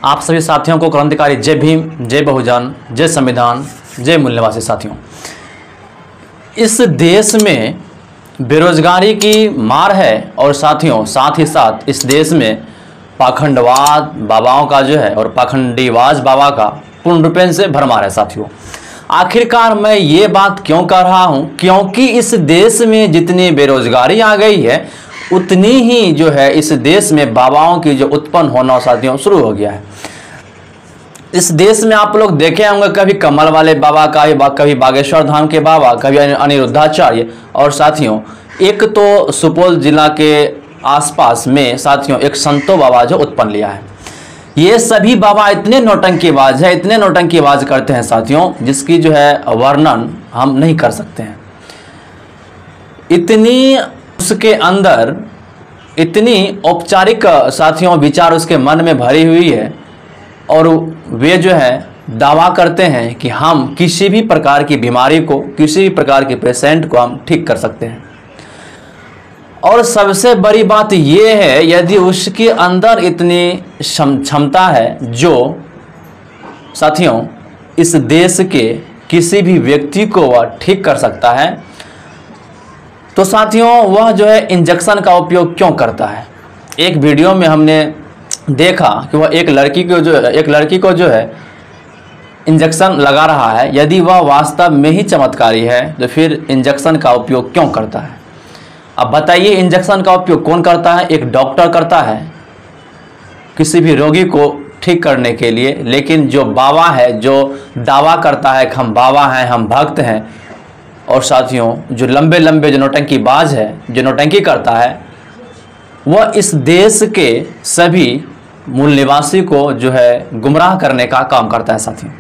आप सभी साथियों को क्रांतिकारी जय भीम, जय बहुजन, जय संविधान, जय मूल निवासी साथियों। इस देश में बेरोजगारी की मार है और साथियों साथ ही साथ इस देश में पाखंडवाद बाबाओं का जो है और पाखंडीवाज बाबा का पूर्ण रूपेण से भरमार है साथियों। आखिरकार मैं ये बात क्यों कर रहा हूँ, क्योंकि इस देश में जितनी बेरोजगारी आ गई है उतनी ही जो है इस देश में बाबाओं की जो उत्पन्न होना साथियों शुरू हो गया है। इस देश में आप लोग देखे होंगे कभी कमल वाले बाबा का, कभी बागेश्वर धाम के बाबा, कभी अनिरुद्धाचार्य, और साथियों एक तो सुपौल जिला के आसपास में साथियों एक संतो बाबा जो उत्पन्न लिया है। ये सभी बाबा इतने नौटंकीबाज है, इतने नौटंकीबाज करते हैं साथियों, जिसकी जो है वर्णन हम नहीं कर सकते हैं। इतनी उसके अंदर इतनी औपचारिक साथियों विचार उसके मन में भरी हुई है और वे जो है दावा करते हैं कि हम किसी भी प्रकार की बीमारी को, किसी भी प्रकार के पेशेंट को हम ठीक कर सकते हैं। और सबसे बड़ी बात यह है, यदि उसके अंदर इतनी क्षमता है जो साथियों इस देश के किसी भी व्यक्ति को वह ठीक कर सकता है, तो साथियों वह जो है इंजेक्शन का उपयोग क्यों करता है। एक वीडियो में हमने देखा कि वह एक लड़की को जो है इंजेक्शन लगा रहा है। यदि वह वास्तव में ही चमत्कारी है तो फिर इंजेक्शन का उपयोग क्यों करता है। अब बताइए, इंजेक्शन का उपयोग कौन करता है? एक डॉक्टर करता है किसी भी रोगी को ठीक करने के लिए, लेकिन जो बाबा है, जो दावा करता है कि हम बाबा हैं, हम भक्त हैं, और साथियों जो लंबे लंबे जो नौटंकीबाज है, जो नौटंकी करता है, वह इस देश के सभी मूल निवासी को जो है गुमराह करने का काम करता है साथियों।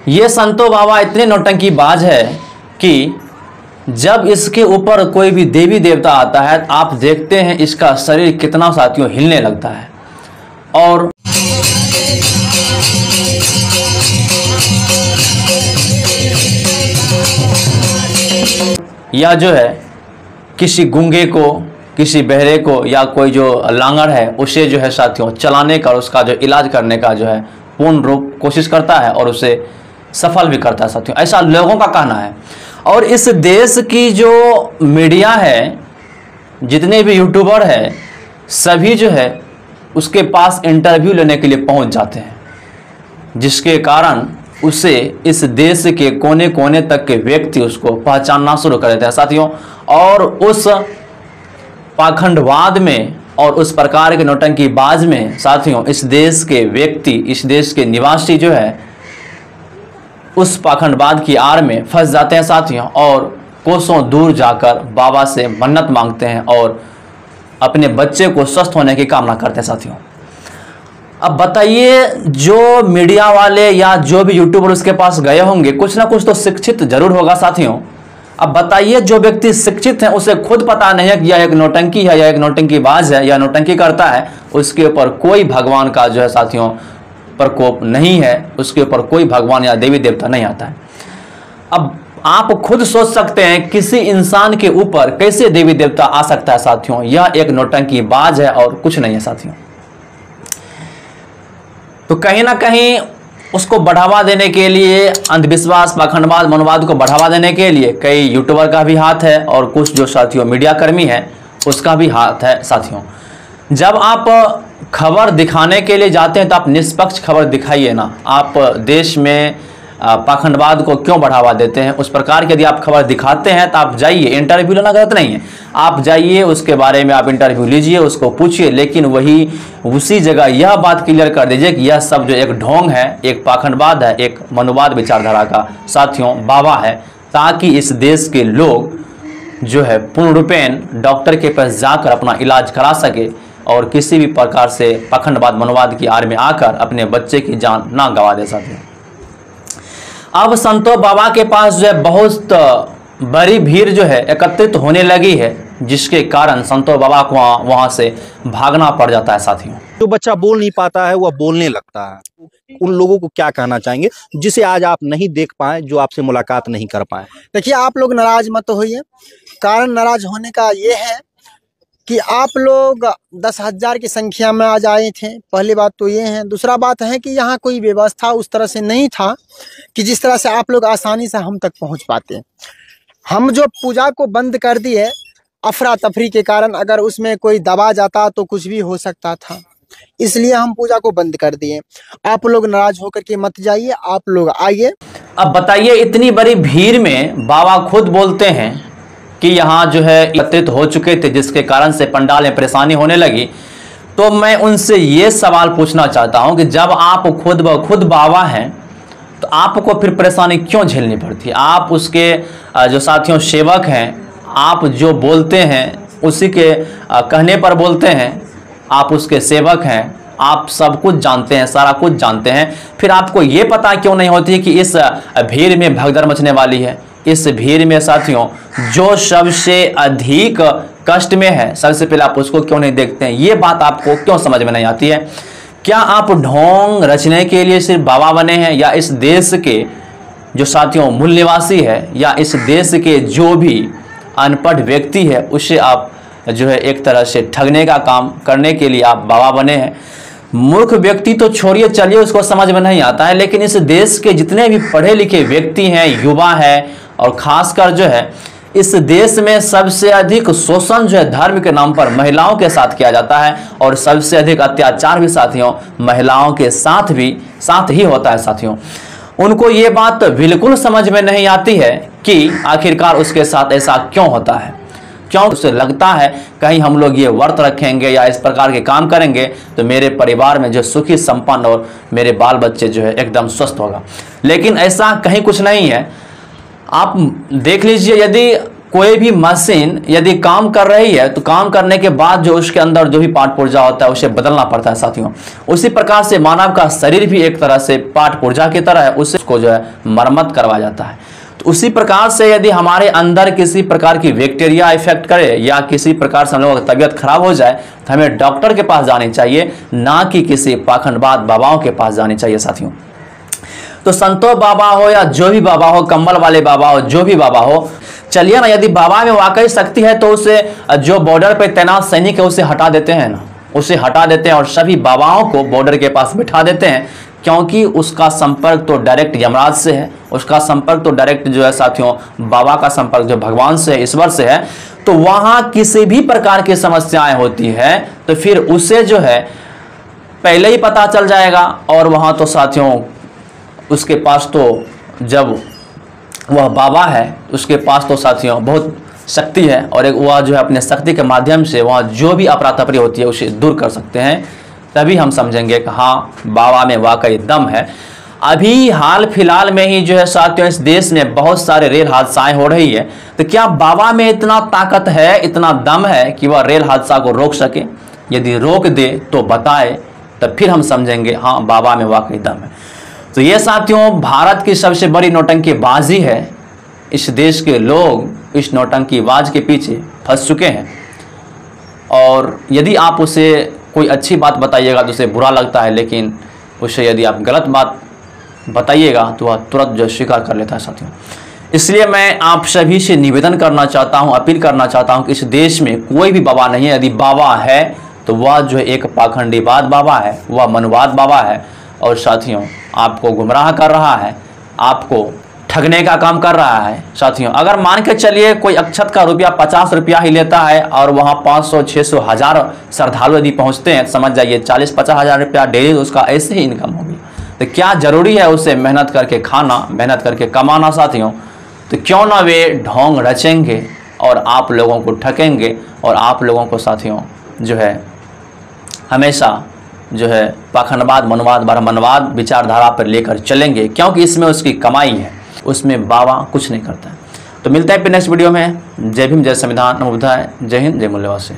ये संतो बाबा इतने नौटंकीबाज है कि जब इसके ऊपर कोई भी देवी देवता आता है आप देखते हैं इसका शरीर कितना साथियों हिलने लगता है। और या जो है किसी गूंगे को, किसी बहरे को या कोई जो लांगड़ है उसे जो है साथियों चलाने का, उसका जो इलाज करने का जो है पूर्ण रूप कोशिश करता है और उसे सफल भी करता है साथियों, ऐसा लोगों का कहना है। और इस देश की जो मीडिया है, जितने भी यूट्यूबर है, सभी जो है उसके पास इंटरव्यू लेने के लिए पहुंच जाते हैं, जिसके कारण उसे इस देश के कोने कोने तक के व्यक्ति उसको पहचानना शुरू कर देते हैं साथियों। और उस पाखंडवाद में और उस प्रकार के नौटंकीबाज में साथियों इस देश के व्यक्ति, इस देश के निवासी जो है उस पाखंडवाद की आड़ में फंस जाते हैं साथियों, और कोसों दूर जाकर बाबा से मन्नत मांगते हैं और अपने बच्चे को स्वस्थ होने की कामना करते हैं साथियों। अब बताइए, जो मीडिया वाले या जो भी यूट्यूबर उसके पास गए होंगे कुछ ना कुछ तो शिक्षित जरूर होगा साथियों। अब बताइए, जो व्यक्ति शिक्षित है उसे खुद पता नहीं है कि यह एक नौटंकी है, यह एक नौटंकीबाज है, यह नौटंकी करता है, उसके ऊपर कोई भगवान का जो है साथियों प्रकोप नहीं है, उसके ऊपर कोई भगवान या देवी देवता नहीं आता है। अब आप खुद सोच सकते हैं किसी इंसान के ऊपर कैसे देवी देवता आ सकता है साथियों। यह एक नौटंकीबाज है और कुछ नहीं है साथियों। तो कहीं ना कहीं उसको बढ़ावा देने के लिए, अंधविश्वास, पाखंडवाद, मनोवाद को बढ़ावा देने के लिए कई यूट्यूबर का भी हाथ है और कुछ जो साथियों मीडिया कर्मी है उसका भी हाथ है साथियों। जब आप खबर दिखाने के लिए जाते हैं तो आप निष्पक्ष खबर दिखाइए ना। आप देश में पाखंडवाद को क्यों बढ़ावा देते हैं, उस प्रकार की यदि आप खबर दिखाते हैं तो आप जाइए, इंटरव्यू लेना गलत नहीं है, आप जाइए उसके बारे में आप इंटरव्यू लीजिए, उसको पूछिए, लेकिन वही उसी जगह यह बात क्लियर कर दीजिए कि यह सब जो एक ढोंग है, एक पाखंडवाद है, एक मनोवाद विचारधारा का साथियों बाबा है, ताकि इस देश के लोग जो है पूर्ण रूपेण डॉक्टर के पास जाकर अपना इलाज करा सके और किसी भी प्रकार से पाखंडवाद मनोवाद की आड़ में आकर अपने बच्चे की जान ना गंवा दे सके। अब संतो बाबा के पास जो है बहुत बड़ी भीड़ जो है एकत्रित होने लगी है, जिसके कारण संतो बाबा को वहां से भागना पड़ जाता है। साथियों, जो बच्चा बोल नहीं पाता है वह बोलने लगता है, उन लोगों को क्या कहना चाहेंगे जिसे आज आप नहीं देख पाए, जो आपसे मुलाकात नहीं कर पाए? देखिए, आप लोग नाराज मत होइए। कारण नाराज होने का ये है कि आप लोग 10,000 की संख्या में आज आए थे, पहली बात तो ये है। दूसरा बात है कि यहाँ कोई व्यवस्था उस तरह से नहीं था कि जिस तरह से आप लोग आसानी से हम तक पहुँच पाते। हम जो पूजा को बंद कर दिए अफरा तफरी के कारण, अगर उसमें कोई दबा जाता तो कुछ भी हो सकता था, इसलिए हम पूजा को बंद कर दिए। आप लोग नाराज होकर के मत जाइए, आप लोग आइए। अब बताइए, इतनी बड़ी भीड़ में बाबा खुद बोलते हैं कि यहाँ जो है एकत्रित हो चुके थे, जिसके कारण से पंडाल में परेशानी होने लगी। तो मैं उनसे ये सवाल पूछना चाहता हूँ कि जब आप खुद ब खुद बाबा हैं तो आपको फिर परेशानी क्यों झेलनी पड़ती है? आप उसके जो साथियों सेवक हैं, आप जो बोलते हैं उसी के कहने पर बोलते हैं, आप उसके सेवक हैं, आप सब कुछ जानते हैं, सारा कुछ जानते हैं, फिर आपको ये पता क्यों नहीं होती कि इस भीड़ में भगदड़ मचने वाली है? इस भीड़ में साथियों जो सबसे अधिक कष्ट में है, सबसे पहले आप उसको क्यों नहीं देखते हैं? ये बात आपको क्यों समझ में नहीं आती है? क्या आप ढोंग रचने के लिए सिर्फ बाबा बने हैं, या इस देश के जो साथियों मूल निवासी है, या इस देश के जो भी अनपढ़ व्यक्ति है उसे आप जो है एक तरह से ठगने का काम करने के लिए आप बाबा बने हैं? मूर्ख व्यक्ति तो छोड़िए, चलिए उसको समझ में नहीं आता है, लेकिन इस देश के जितने भी पढ़े लिखे व्यक्ति हैं, युवा हैं, और खासकर जो है इस देश में सबसे अधिक शोषण जो है धर्म के नाम पर महिलाओं के साथ किया जाता है, और सबसे अधिक अत्याचार भी साथियों महिलाओं के साथ ही होता है। साथियों, उनको ये बात बिल्कुल समझ में नहीं आती है कि आखिरकार उसके साथ ऐसा क्यों होता है। क्यों उसे लगता है कहीं हम लोग ये व्रत रखेंगे या इस प्रकार के काम करेंगे तो मेरे परिवार में जो सुखी संपन्न और मेरे बाल बच्चे जो है एकदम स्वस्थ होगा। लेकिन ऐसा कहीं कुछ नहीं है। आप देख लीजिए, यदि कोई भी मशीन यदि काम कर रही है तो काम करने के बाद जो उसके अंदर जो भी पार्ट पुर्जा होता है उसे बदलना पड़ता है। साथियों, उसी प्रकार से मानव का शरीर भी एक तरह से पार्ट पुर्जा की तरह है, उसको जो है मरम्मत करवाया जाता है। तो उसी प्रकार से यदि हमारे अंदर किसी प्रकार की बैक्टीरिया इफेक्ट करे या किसी प्रकार से हम लोगों की तबीयत खराब हो जाए तो हमें डॉक्टर के पास जानी चाहिए, ना कि किसी पाखंडवाद बाबाओं के पास जानी चाहिए। साथियों, तो संतो बाबा हो या जो भी बाबा हो, कम्बल वाले बाबा हो, जो भी बाबा हो, चलिए ना, यदि बाबा में वाकई शक्ति है तो उसे जो बॉर्डर पे तैनात सैनिक है उसे हटा देते हैं ना, उसे हटा देते हैं और सभी बाबाओं को बॉर्डर के पास बिठा देते हैं, क्योंकि उसका संपर्क तो डायरेक्ट यमराज से है, उसका संपर्क तो डायरेक्ट जो है साथियों बाबा का संपर्क जो भगवान से है, ईश्वर से है। तो वहाँ किसी भी प्रकार की समस्याएं होती है तो फिर उसे जो है पहले ही पता चल जाएगा, और वहाँ तो साथियों उसके पास तो जब वह बाबा है उसके पास तो साथियों बहुत शक्ति है, और एक वह जो है अपने शक्ति के माध्यम से वहाँ जो भी अपरा तपरी होती है उसे दूर कर सकते हैं। तभी हम समझेंगे कि हाँ, बाबा में वाकई दम है। अभी हाल फिलहाल में ही जो है साथियों इस देश में बहुत सारे रेल हादसाएं हो रही है, तो क्या बाबा में इतना ताकत है, इतना दम है कि वह रेल हादसा को रोक सके? यदि रोक दे तो बताए, तब फिर हम समझेंगे हाँ, बाबा में वाकई दम है। तो ये साथियों भारत की सबसे बड़ी नौटंकीबाजी है। इस देश के लोग इस नौटंकीबाज के पीछे फंस चुके हैं, और यदि आप उसे कोई अच्छी बात बताइएगा तो उसे बुरा लगता है, लेकिन उसे यदि आप गलत बात बताइएगा तो वह तुरंत जो स्वीकार कर लेता है। साथियों, इसलिए मैं आप सभी से निवेदन करना चाहता हूं, अपील करना चाहता हूं कि इस देश में कोई भी बाबा नहीं है। यदि बाबा है तो वह जो है एक पाखंडीवाद बाबा है, वह मनवाद बाबा है, और साथियों आपको गुमराह कर रहा है, आपको ठगने का काम कर रहा है। साथियों, अगर मान के चलिए कोई अक्षत का रुपया 50 रुपया ही लेता है और वहाँ 500, 600, 1000 श्रद्धालु यदि पहुँचते हैं, समझ जाइए 40-50 हज़ार रुपया डेली उसका ऐसे ही इनकम होगी। तो क्या जरूरी है उसे मेहनत करके खाना, मेहनत करके कमाना? साथियों, तो क्यों ना वे ढोंग रचेंगे और आप लोगों को ठकेंगे, और आप लोगों को साथियों जो है हमेशा जो है पाखंडवाद मनवाद ब्रह्मणवाद विचारधारा पर लेकर चलेंगे, क्योंकि इसमें उसकी कमाई है। उसमें बाबा कुछ नहीं करता है। तो मिलता है फिर नेक्स्ट वीडियो में। जय भीम, जय संविधान, नमो बुद्धाय, जय हिंद, जय मूल्यवासी।